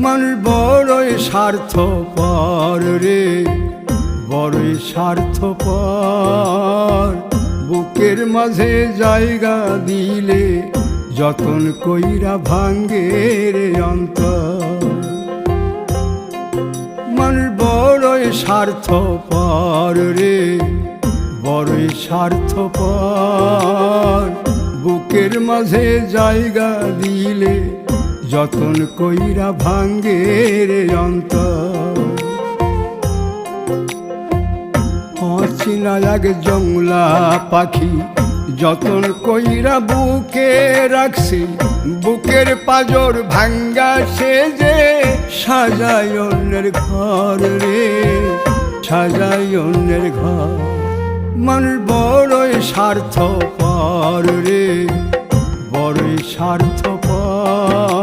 মানুষ বড়ই স্বার্থপর রে, বড়ই স্বার্থপর। বুকের মাঝে জায়গা দিলে যতন কইরা ভাঙ্গে রে অন্তর। মানুষ বড়ই স্বার্থপর রে, বড়ই স্বার্থপর। বুকের মাঝে জায়গা দিলে যতন কইরা ভাঙ্গে রে অন্তর। অচিনা এক জংলা পাখি যতন কইরা বুকে রাখছি, বুকের পাজর ভাঙ্গা সে যে সাজায় অন্যের ঘর রে, সাজায় অন্যের ঘর। মানুষ বড়ই স্বার্থপর রে, বড়ই স্বার্থপর।